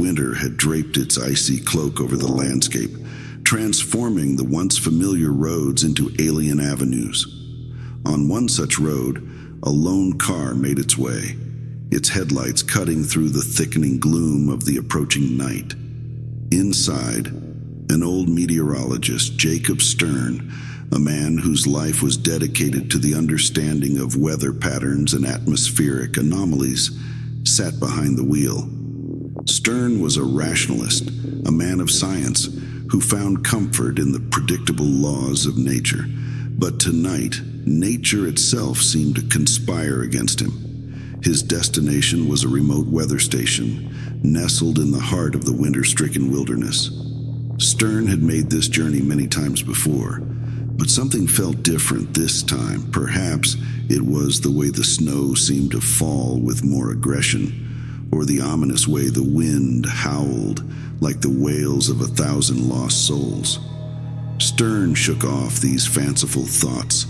winter had draped its icy cloak over the landscape, transforming the once familiar roads into alien avenues. On one such road, a lone car made its way, its headlights cutting through the thickening gloom of the approaching night. Inside, an old meteorologist, Jacob Stern, a man whose life was dedicated to the understanding of weather patterns and atmospheric anomalies, sat behind the wheel. Stern was a rationalist, a man of science, who found comfort in the predictable laws of nature. But tonight, nature itself seemed to conspire against him. His destination was a remote weather station, nestled in the heart of the winter-stricken wilderness. Stern had made this journey many times before, but something felt different this time. Perhaps it was the way the snow seemed to fall with more aggression, or the ominous way the wind howled like the wails of 1,000 lost souls. Stern shook off these fanciful thoughts,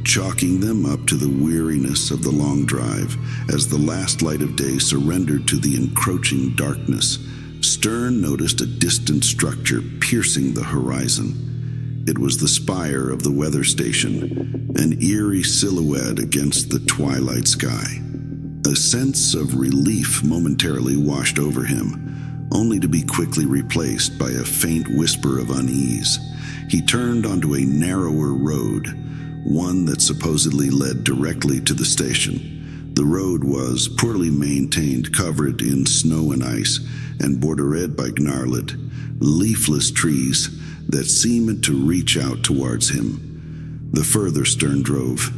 chalking them up to the weariness of the long drive. As the last light of day surrendered to the encroaching darkness, Stern noticed a distant structure piercing the horizon. It was the spire of the weather station, an eerie silhouette against the twilight sky. A sense of relief momentarily washed over him, only to be quickly replaced by a faint whisper of unease. He turned onto a narrower road, one that supposedly led directly to the station. The road was poorly maintained, covered in snow and ice, and bordered by gnarled, leafless trees that seemed to reach out towards him. The further Stern drove,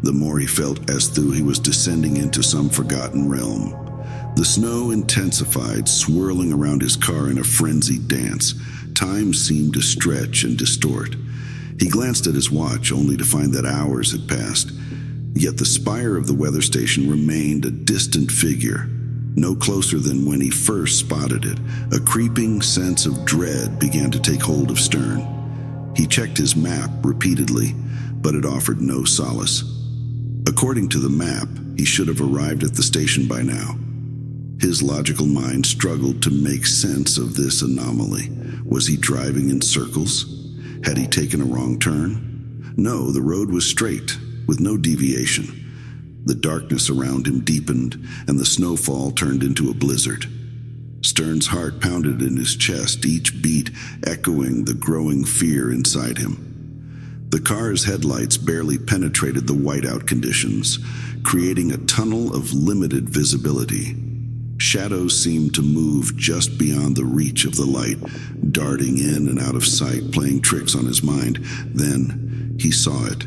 the more he felt as though he was descending into some forgotten realm. The snow intensified, swirling around his car in a frenzied dance. Time seemed to stretch and distort. He glanced at his watch, only to find that hours had passed. Yet the spire of the weather station remained a distant figure, no closer than when he first spotted it. A creeping sense of dread began to take hold of Stern. He checked his map repeatedly, but it offered no solace. According to the map, he should have arrived at the station by now. His logical mind struggled to make sense of this anomaly. Was he driving in circles? Had he taken a wrong turn? No, the road was straight, with no deviation. The darkness around him deepened, and the snowfall turned into a blizzard. Stern's heart pounded in his chest, each beat echoing the growing fear inside him. The car's headlights barely penetrated the whiteout conditions, creating a tunnel of limited visibility. Shadows seemed to move just beyond the reach of the light, darting in and out of sight, playing tricks on his mind. Then he saw it,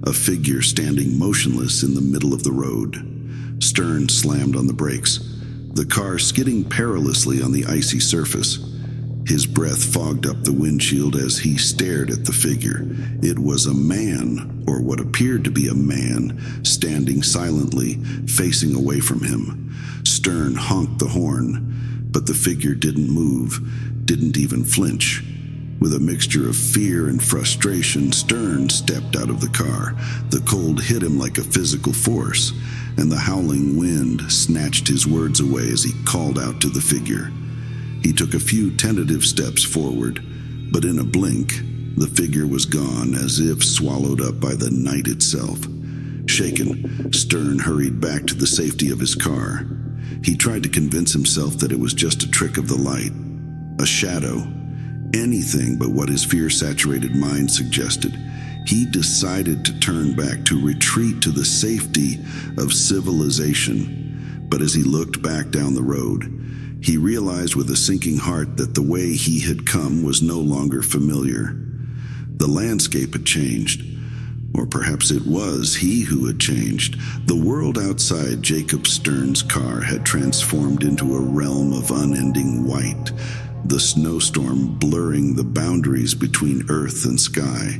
a figure standing motionless in the middle of the road. Stern slammed on the brakes, the car skidding perilously on the icy surface. His breath fogged up the windshield as he stared at the figure. It was a man, or what appeared to be a man, standing silently, facing away from him. Stern honked the horn, but the figure didn't move, didn't even flinch. With a mixture of fear and frustration, Stern stepped out of the car. The cold hit him like a physical force, and the howling wind snatched his words away as he called out to the figure. He took a few tentative steps forward, but in a blink, the figure was gone, as if swallowed up by the night itself. Shaken, Stern hurried back to the safety of his car. He tried to convince himself that it was just a trick of the light, a shadow, anything but what his fear-saturated mind suggested. He decided to turn back, to retreat to the safety of civilization. But as he looked back down the road, he realized with a sinking heart that the way he had come was no longer familiar. The landscape had changed. Or perhaps it was he who had changed. The world outside Jacob Stern's car had transformed into a realm of unending white, the snowstorm blurring the boundaries between earth and sky.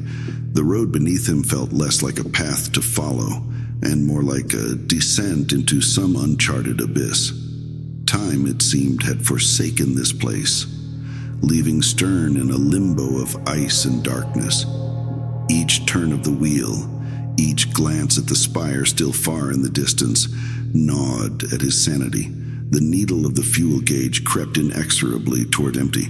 The road beneath him felt less like a path to follow, and more like a descent into some uncharted abyss. Time, it seemed, had forsaken this place, leaving Stern in a limbo of ice and darkness. Each turn of the wheel, each glance at the spire still far in the distance, gnawed at his sanity. The needle of the fuel gauge crept inexorably toward empty,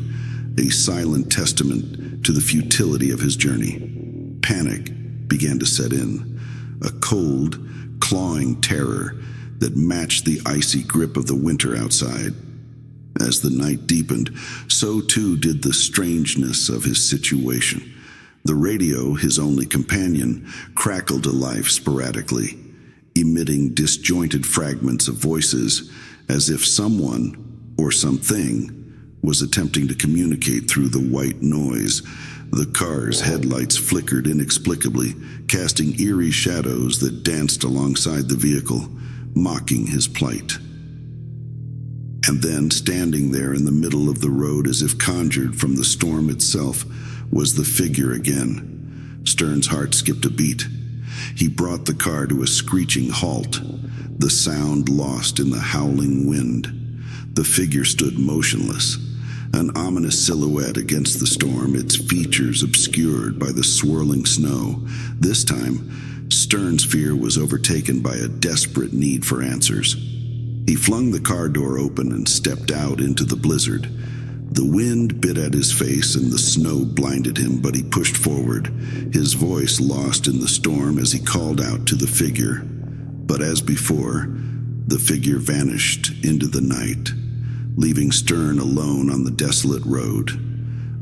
a silent testament to the futility of his journey. Panic began to set in, a cold, clawing terror that matched the icy grip of the winter outside. As the night deepened, so too did the strangeness of his situation. The radio, his only companion, crackled to life sporadically, emitting disjointed fragments of voices as if someone or something was attempting to communicate through the white noise. The car's headlights flickered inexplicably, casting eerie shadows that danced alongside the vehicle, mocking his plight. And then, standing there in the middle of the road as if conjured from the storm itself, was the figure again. Stern's heart skipped a beat. He brought the car to a screeching halt, the sound lost in the howling wind. The figure stood motionless, an ominous silhouette against the storm, its features obscured by the swirling snow. This time, Stern's fear was overtaken by a desperate need for answers. He flung the car door open and stepped out into the blizzard. The wind bit at his face and the snow blinded him, but he pushed forward, his voice lost in the storm as he called out to the figure. But as before, the figure vanished into the night, leaving Stern alone on the desolate road.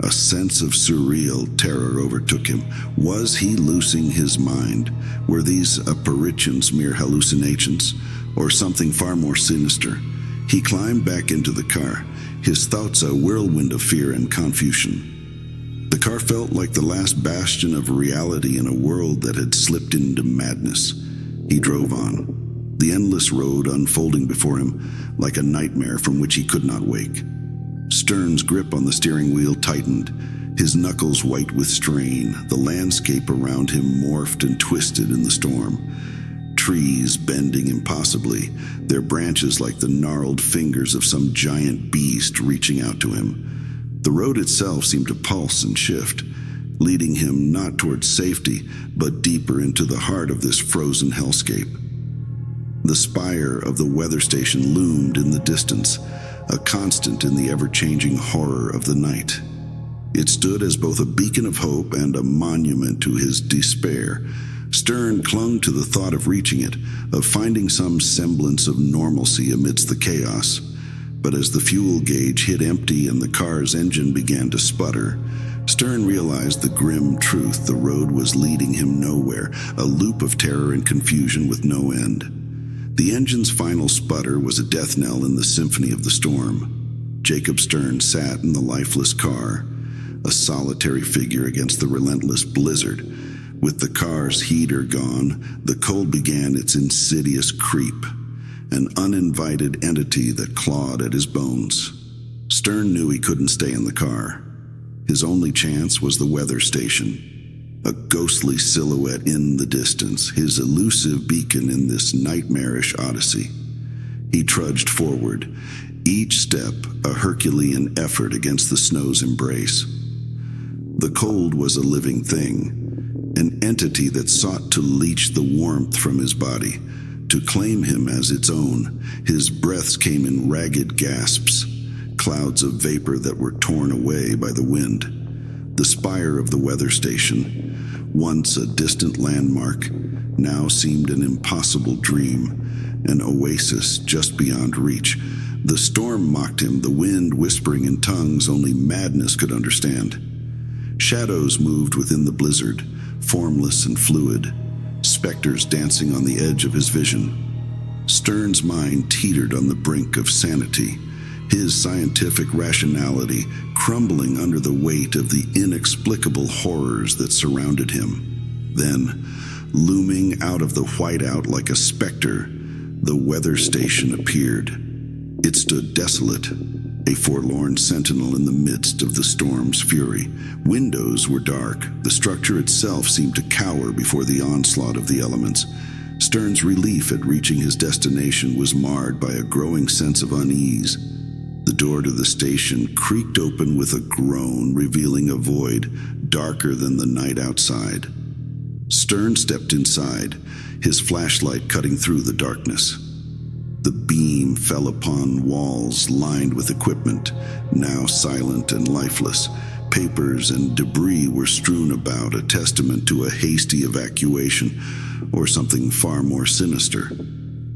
A sense of surreal terror overtook him. Was he losing his mind? Were these apparitions mere hallucinations, or something far more sinister? He climbed back into the car, his thoughts a whirlwind of fear and confusion. The car felt like the last bastion of reality in a world that had slipped into madness. He drove on, the endless road unfolding before him like a nightmare from which he could not wake. Stern's grip on the steering wheel tightened, his knuckles white with strain. The landscape around him morphed and twisted in the storm. Trees bending impossibly, their branches like the gnarled fingers of some giant beast reaching out to him. The road itself seemed to pulse and shift, leading him not towards safety, but deeper into the heart of this frozen hellscape. The spire of the weather station loomed in the distance, a constant in the ever-changing horror of the night. It stood as both a beacon of hope and a monument to his despair. Stern clung to the thought of reaching it, of finding some semblance of normalcy amidst the chaos. But as the fuel gauge hit empty and the car's engine began to sputter, Stern realized the grim truth. The road was leading him nowhere, a loop of terror and confusion with no end. The engine's final sputter was a death knell in the symphony of the storm. Jacob Stern sat in the lifeless car, a solitary figure against the relentless blizzard. With the car's heater gone, the cold began its insidious creep, an uninvited entity that clawed at his bones. Stern knew he couldn't stay in the car. His only chance was the weather station, a ghostly silhouette in the distance, his elusive beacon in this nightmarish odyssey. He trudged forward, each step a Herculean effort against the snow's embrace. The cold was a living thing, an entity that sought to leech the warmth from his body, to claim him as its own. His breaths came in ragged gasps, clouds of vapor that were torn away by the wind. The spire of the weather station, once a distant landmark, now seemed an impossible dream, an oasis just beyond reach. The storm mocked him, the wind whispering in tongues only madness could understand. Shadows moved within the blizzard, formless and fluid, specters dancing on the edge of his vision. Stern's mind teetered on the brink of sanity, his scientific rationality crumbling under the weight of the inexplicable horrors that surrounded him. Then, looming out of the whiteout like a specter, the weather station appeared. It stood desolate, a forlorn sentinel in the midst of the storm's fury. Windows were dark. The structure itself seemed to cower before the onslaught of the elements. Stern's relief at reaching his destination was marred by a growing sense of unease. The door to the station creaked open with a groan, revealing a void darker than the night outside. Stern stepped inside, his flashlight cutting through the darkness. The beam fell upon walls lined with equipment, now silent and lifeless. Papers and debris were strewn about, a testament to a hasty evacuation, or something far more sinister.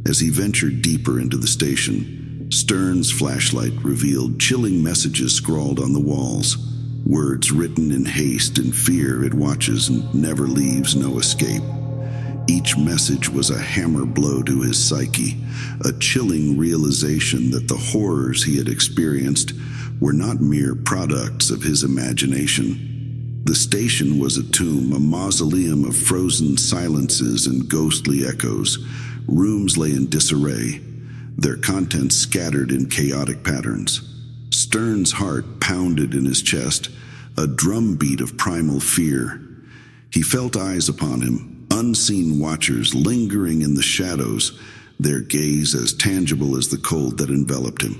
As he ventured deeper into the station, Stern's flashlight revealed chilling messages scrawled on the walls, words written in haste and fear. It watches and never leaves, no escape. Each message was a hammer blow to his psyche, a chilling realization that the horrors he had experienced were not mere products of his imagination. The station was a tomb, a mausoleum of frozen silences and ghostly echoes. Rooms lay in disarray, their contents scattered in chaotic patterns. Stern's heart pounded in his chest, a drumbeat of primal fear. He felt eyes upon him, unseen watchers lingering in the shadows, their gaze as tangible as the cold that enveloped him.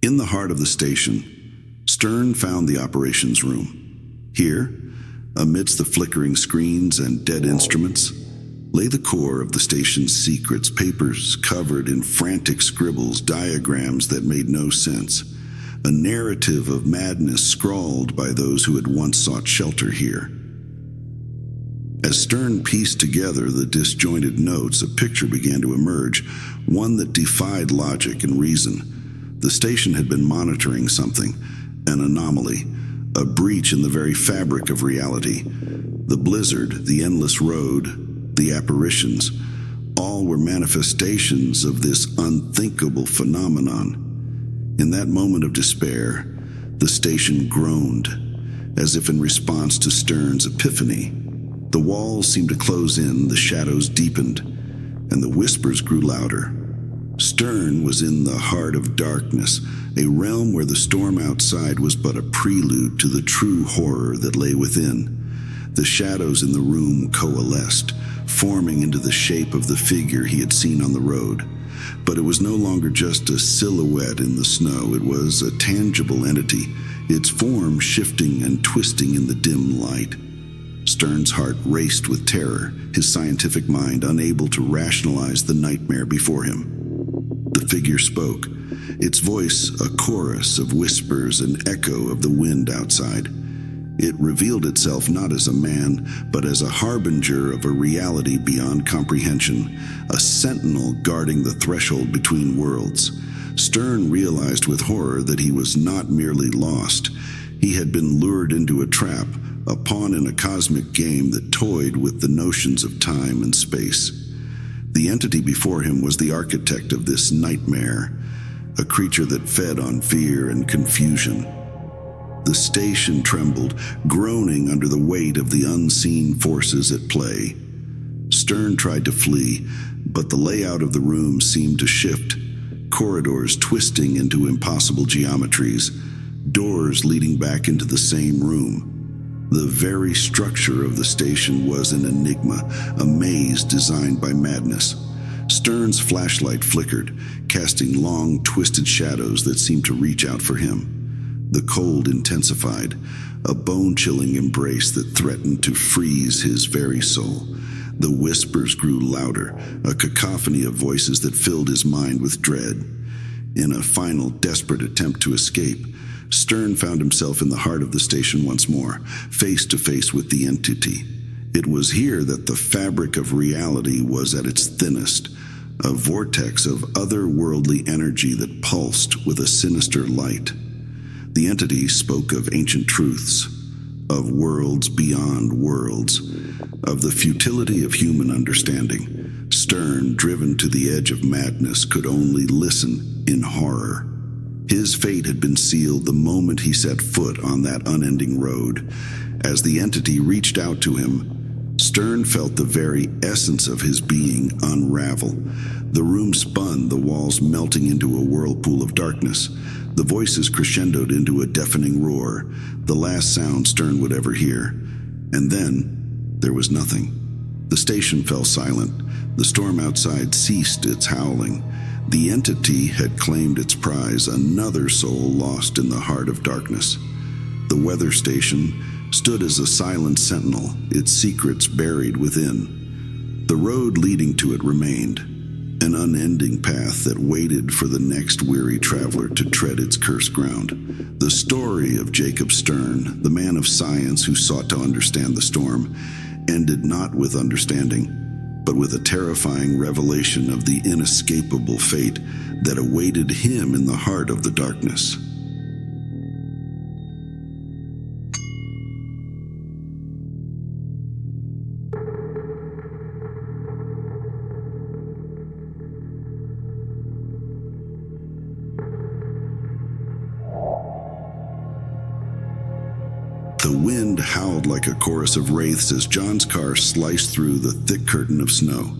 In the heart of the station, Stern found the operations room. Here, amidst the flickering screens and dead instruments, lay the core of the station's secrets, papers covered in frantic scribbles, diagrams that made no sense, a narrative of madness scrawled by those who had once sought shelter here. As Stern pieced together the disjointed notes, a picture began to emerge, one that defied logic and reason. The station had been monitoring something, an anomaly, a breach in the very fabric of reality. The blizzard, the endless road, the apparitions, all were manifestations of this unthinkable phenomenon. In that moment of despair, the station groaned, as if in response to Stern's epiphany. The walls seemed to close in, the shadows deepened, and the whispers grew louder. Stern was in the heart of darkness, a realm where the storm outside was but a prelude to the true horror that lay within. The shadows in the room coalesced, forming into the shape of the figure he had seen on the road. But it was no longer just a silhouette in the snow. It was a tangible entity, its form shifting and twisting in the dim light. Stern's heart raced with terror, his scientific mind unable to rationalize the nightmare before him. The figure spoke, its voice a chorus of whispers, an echo of the wind outside. It revealed itself not as a man, but as a harbinger of a reality beyond comprehension, a sentinel guarding the threshold between worlds. Stern realized with horror that he was not merely lost. He had been lured into a trap, a pawn in a cosmic game that toyed with the notions of time and space. The entity before him was the architect of this nightmare, a creature that fed on fear and confusion. The station trembled, groaning under the weight of the unseen forces at play. Stern tried to flee, but the layout of the room seemed to shift, corridors twisting into impossible geometries, doors leading back into the same room. The very structure of the station was an enigma, a maze designed by madness. Stern's flashlight flickered, casting long, twisted shadows that seemed to reach out for him. The cold intensified, a bone-chilling embrace that threatened to freeze his very soul. The whispers grew louder, a cacophony of voices that filled his mind with dread. In a final, desperate attempt to escape, Stern found himself in the heart of the station once more, face to face with the entity. It was here that the fabric of reality was at its thinnest, a vortex of otherworldly energy that pulsed with a sinister light. The entity spoke of ancient truths, of worlds beyond worlds, of the futility of human understanding. Stern, driven to the edge of madness, could only listen in horror. His fate had been sealed the moment he set foot on that unending road. As the entity reached out to him, Stern felt the very essence of his being unravel. The room spun, the walls melting into a whirlpool of darkness. The voices crescendoed into a deafening roar, the last sound Stern would ever hear. And then, there was nothing. The station fell silent. The storm outside ceased its howling. The entity had claimed its prize, another soul lost in the heart of darkness. The weather station stood as a silent sentinel, its secrets buried within. The road leading to it remained, an unending path that waited for the next weary traveler to tread its cursed ground. The story of Jacob Stern, the man of science who sought to understand the storm, ended not with understanding, but with a terrifying revelation of the inescapable fate that awaited him in the heart of the darkness. The wind howled like a chorus of wraiths as John's car sliced through the thick curtain of snow.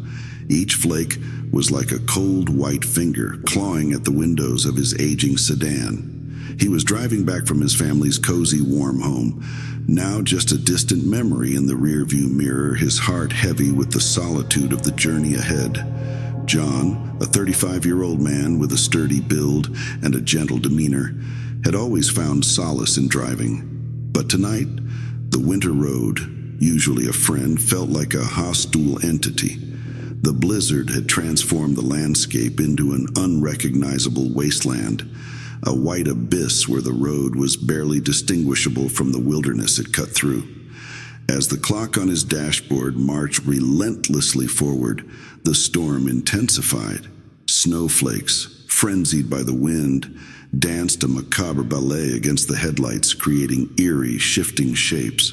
Each flake was like a cold white finger clawing at the windows of his aging sedan. He was driving back from his family's cozy, warm home, now just a distant memory in the rearview mirror, his heart heavy with the solitude of the journey ahead. John, a 35-year-old man with a sturdy build and a gentle demeanor, had always found solace in driving. But tonight, the winter road, usually a friend, felt like a hostile entity. The blizzard had transformed the landscape into an unrecognizable wasteland, a white abyss where the road was barely distinguishable from the wilderness it cut through. As the clock on his dashboard marched relentlessly forward, the storm intensified. Snowflakes, frenzied by the wind, danced a macabre ballet against the headlights, creating eerie, shifting shapes.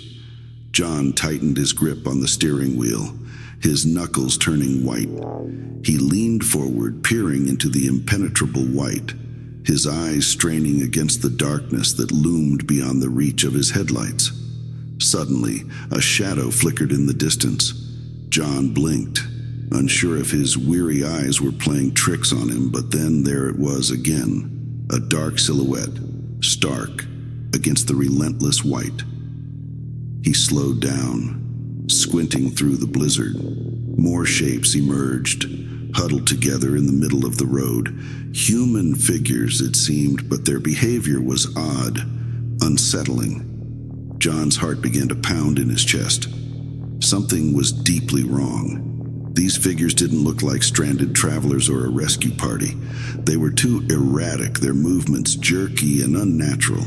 John tightened his grip on the steering wheel, his knuckles turning white. He leaned forward, peering into the impenetrable white, his eyes straining against the darkness that loomed beyond the reach of his headlights. Suddenly, a shadow flickered in the distance. John blinked, unsure if his weary eyes were playing tricks on him, but then there it was again. A dark silhouette, stark, against the relentless white. He slowed down, squinting through the blizzard. More shapes emerged, huddled together in the middle of the road. Human figures, it seemed, but their behavior was odd, unsettling. John's heart began to pound in his chest. Something was deeply wrong. These figures didn't look like stranded travelers or a rescue party. They were too erratic, their movements jerky and unnatural.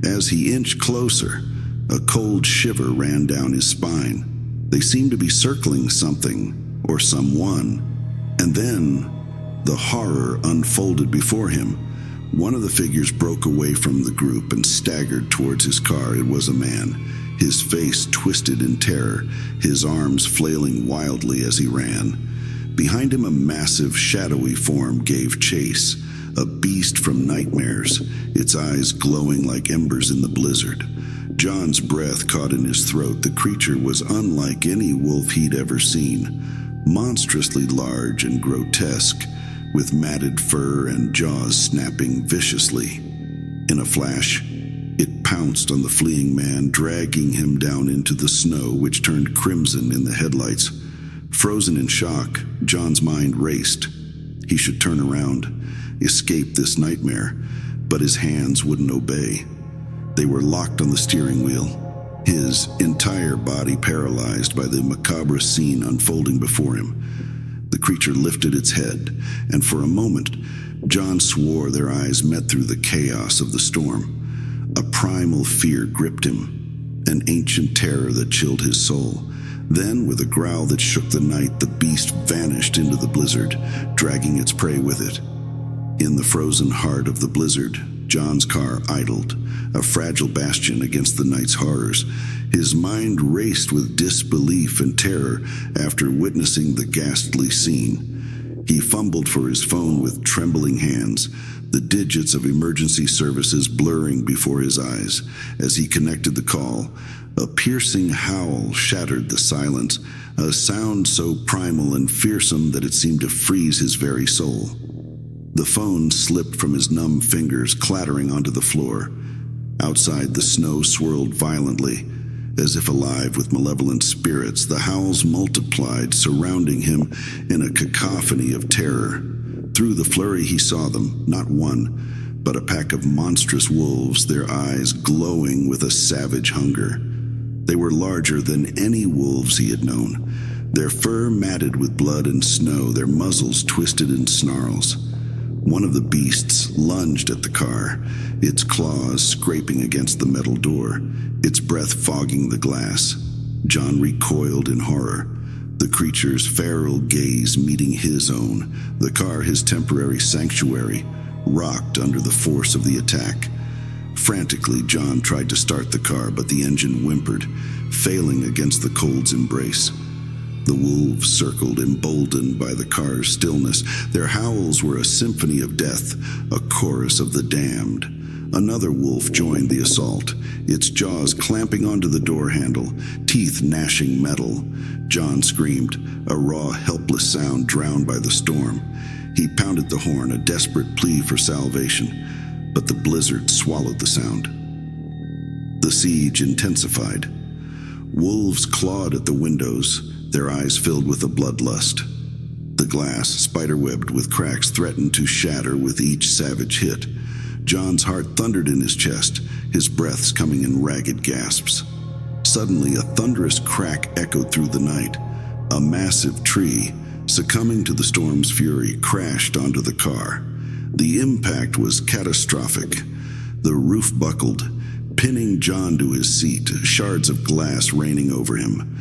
As he inched closer, a cold shiver ran down his spine. They seemed to be circling something or someone. And then, the horror unfolded before him. One of the figures broke away from the group and staggered towards his car. It was a man, his face twisted in terror, his arms flailing wildly as he ran. Behind him, a massive, shadowy form gave chase, a beast from nightmares, its eyes glowing like embers in the blizzard. John's breath caught in his throat. The creature was unlike any wolf he'd ever seen, monstrously large and grotesque, with matted fur and jaws snapping viciously. In a flash, it pounced on the fleeing man, dragging him down into the snow, which turned crimson in the headlights. Frozen in shock, John's mind raced. He should turn around, escape this nightmare, but his hands wouldn't obey. They were locked on the steering wheel, his entire body paralyzed by the macabre scene unfolding before him. The creature lifted its head, and for a moment, John swore their eyes met through the chaos of the storm. A primal fear gripped him, an ancient terror that chilled his soul. Then, with a growl that shook the night, the beast vanished into the blizzard, dragging its prey with it. In the frozen heart of the blizzard, John's car idled, a fragile bastion against the night's horrors. His mind raced with disbelief and terror after witnessing the ghastly scene. He fumbled for his phone with trembling hands, the digits of emergency services blurring before his eyes. As he connected the call, a piercing howl shattered the silence, a sound so primal and fearsome that it seemed to freeze his very soul. The phone slipped from his numb fingers, clattering onto the floor. Outside, the snow swirled violently. As if alive with malevolent spirits, the howls multiplied, surrounding him in a cacophony of terror. Through the flurry, he saw them, not one, but a pack of monstrous wolves, their eyes glowing with a savage hunger. They were larger than any wolves he had known. Their fur matted with blood and snow, their muzzles twisted in snarls. One of the beasts lunged at the car, its claws scraping against the metal door, its breath fogging the glass. John recoiled in horror, the creature's feral gaze meeting his own. The car, his temporary sanctuary, rocked under the force of the attack. Frantically, John tried to start the car, but the engine whimpered, failing against the cold's embrace. The wolves circled, emboldened by the car's stillness. Their howls were a symphony of death, a chorus of the damned. Another wolf joined the assault, its jaws clamping onto the door handle, teeth gnashing metal. John screamed, a raw, helpless sound drowned by the storm. He pounded the horn, a desperate plea for salvation, but the blizzard swallowed the sound. The siege intensified. Wolves clawed at the windows, their eyes filled with a bloodlust. The glass, spiderwebbed with cracks, threatened to shatter with each savage hit. John's heart thundered in his chest, his breaths coming in ragged gasps. Suddenly, a thunderous crack echoed through the night. A massive tree, succumbing to the storm's fury, crashed onto the car. The impact was catastrophic. The roof buckled, pinning John to his seat, shards of glass raining over him.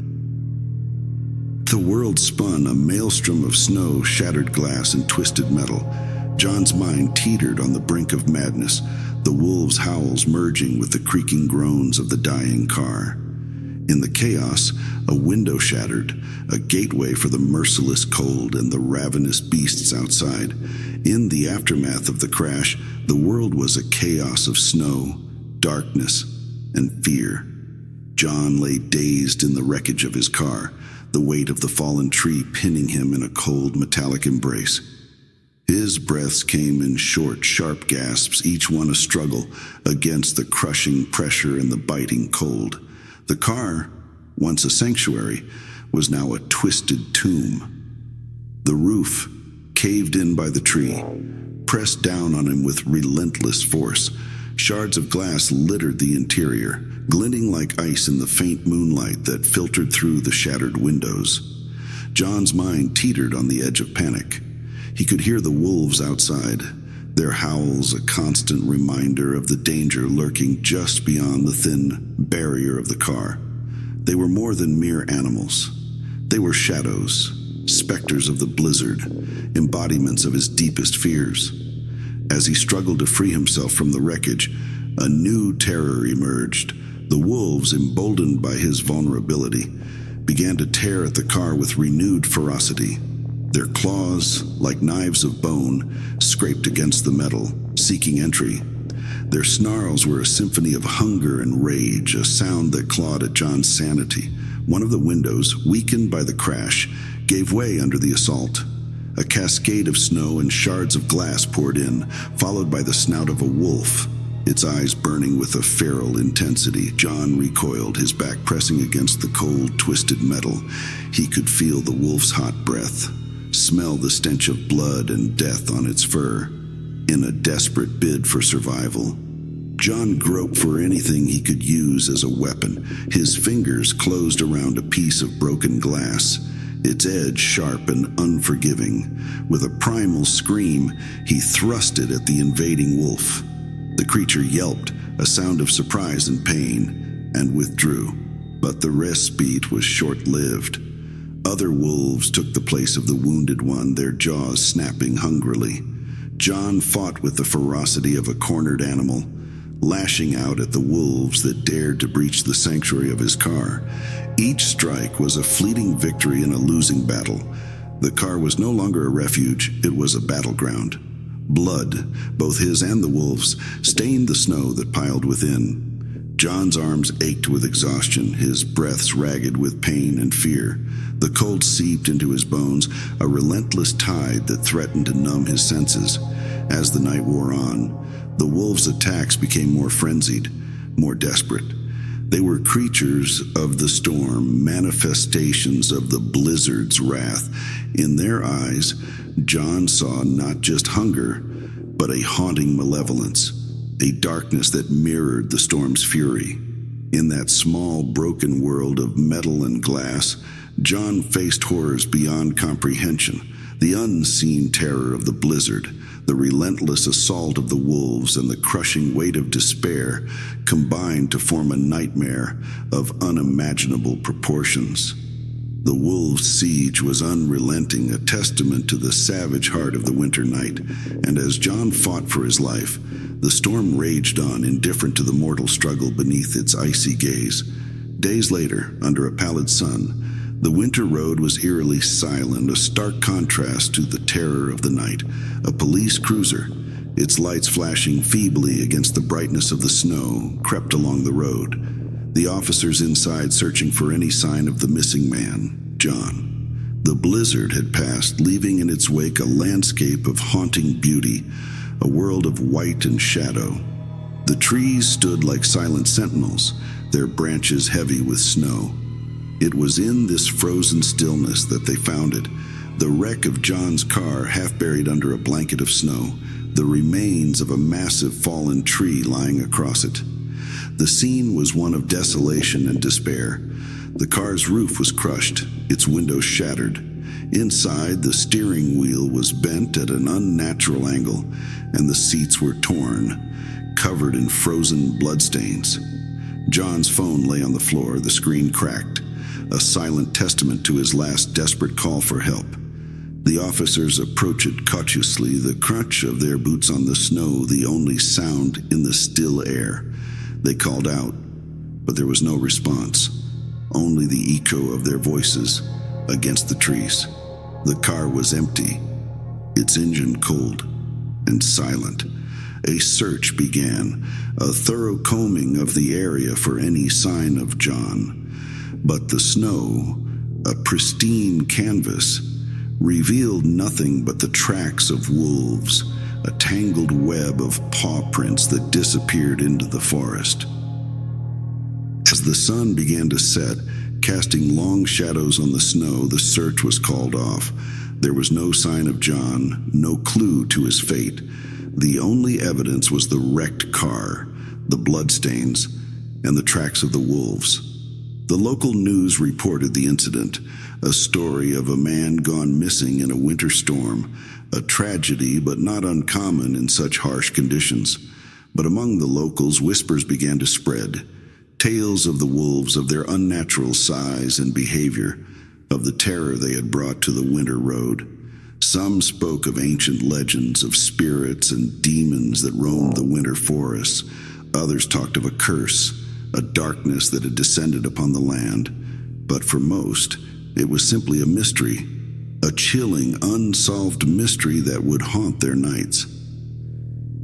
The world spun, a maelstrom of snow, shattered glass, and twisted metal. John's mind teetered on the brink of madness, the wolves' howls merging with the creaking groans of the dying car. In the chaos, a window shattered, a gateway for the merciless cold and the ravenous beasts outside. In the aftermath of the crash, the world was a chaos of snow, darkness, and fear. John lay dazed in the wreckage of his car, the weight of the fallen tree pinning him in a cold, metallic embrace. His breaths came in short, sharp gasps, each one a struggle against the crushing pressure and the biting cold. The car, once a sanctuary, was now a twisted tomb. The roof, caved in by the tree, pressed down on him with relentless force. Shards of glass littered the interior, glinting like ice in the faint moonlight that filtered through the shattered windows. John's mind teetered on the edge of panic. He could hear the wolves outside, their howls a constant reminder of the danger lurking just beyond the thin barrier of the car. They were more than mere animals. They were shadows, specters of the blizzard, embodiments of his deepest fears. As he struggled to free himself from the wreckage, a new terror emerged. The wolves, emboldened by his vulnerability, began to tear at the car with renewed ferocity. Their claws, like knives of bone, scraped against the metal, seeking entry. Their snarls were a symphony of hunger and rage, a sound that clawed at John's sanity. One of the windows, weakened by the crash, gave way under the assault. A cascade of snow and shards of glass poured in, followed by the snout of a wolf, its eyes burning with a feral intensity. John recoiled, his back pressing against the cold, twisted metal. He could feel the wolf's hot breath, smell the stench of blood and death on its fur. In a desperate bid for survival, John groped for anything he could use as a weapon. His fingers closed around a piece of broken glass, its edge sharp and unforgiving. With a primal scream, he thrust it at the invading wolf. The creature yelped, a sound of surprise and pain, and withdrew. But the respite was short-lived. Other wolves took the place of the wounded one, their jaws snapping hungrily. John fought with the ferocity of a cornered animal, lashing out at the wolves that dared to breach the sanctuary of his car. Each strike was a fleeting victory in a losing battle. The car was no longer a refuge, it was a battleground. Blood, both his and the wolves', stained the snow that piled within. John's arms ached with exhaustion, his breaths ragged with pain and fear. The cold seeped into his bones, a relentless tide that threatened to numb his senses. As the night wore on, the wolves' attacks became more frenzied, more desperate. They were creatures of the storm, manifestations of the blizzard's wrath. In their eyes, John saw not just hunger, but a haunting malevolence, a darkness that mirrored the storm's fury. In that small, broken world of metal and glass, John faced horrors beyond comprehension, the unseen terror of the blizzard, the relentless assault of the wolves, and the crushing weight of despair combined to form a nightmare of unimaginable proportions. The wolves' siege was unrelenting, a testament to the savage heart of the winter night, and as John fought for his life, the storm raged on, indifferent to the mortal struggle beneath its icy gaze. Days later, under a pallid sun, the winter road was eerily silent, a stark contrast to the terror of the night. A police cruiser, its lights flashing feebly against the brightness of the snow, crept along the road. The officers inside searching for any sign of the missing man, John. The blizzard had passed, leaving in its wake a landscape of haunting beauty, a world of white and shadow. The trees stood like silent sentinels, their branches heavy with snow. It was in this frozen stillness that they found it, the wreck of John's car half buried under a blanket of snow, the remains of a massive fallen tree lying across it. The scene was one of desolation and despair. The car's roof was crushed, its windows shattered. Inside, the steering wheel was bent at an unnatural angle, and the seats were torn, covered in frozen bloodstains. John's phone lay on the floor, the screen cracked, a silent testament to his last desperate call for help. The officers approached it cautiously, the crunch of their boots on the snow the only sound in the still air. They called out, but there was no response, only the echo of their voices against the trees. The car was empty, its engine cold and silent. A search began, a thorough combing of the area for any sign of John. But the snow, a pristine canvas, revealed nothing but the tracks of wolves, a tangled web of paw prints that disappeared into the forest. As the sun began to set, casting long shadows on the snow, the search was called off. There was no sign of John, no clue to his fate. The only evidence was the wrecked car, the bloodstains, and the tracks of the wolves. The local news reported the incident, a story of a man gone missing in a winter storm, a tragedy but not uncommon in such harsh conditions. But among the locals, whispers began to spread, tales of the wolves, of their unnatural size and behavior, of the terror they had brought to the winter road. Some spoke of ancient legends, of spirits and demons that roamed the winter forests. Others talked of a curse, a darkness that had descended upon the land. But for most, it was simply a mystery, a chilling, unsolved mystery that would haunt their nights.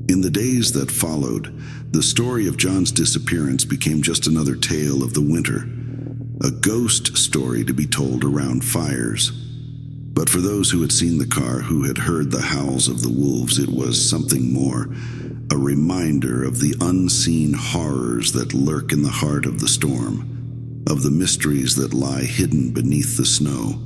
In the days that followed, the story of John's disappearance became just another tale of the winter, a ghost story to be told around fires. But for those who had seen the car, who had heard the howls of the wolves, it was something more, a reminder of the unseen horrors that lurk in the heart of the storm, of the mysteries that lie hidden beneath the snow.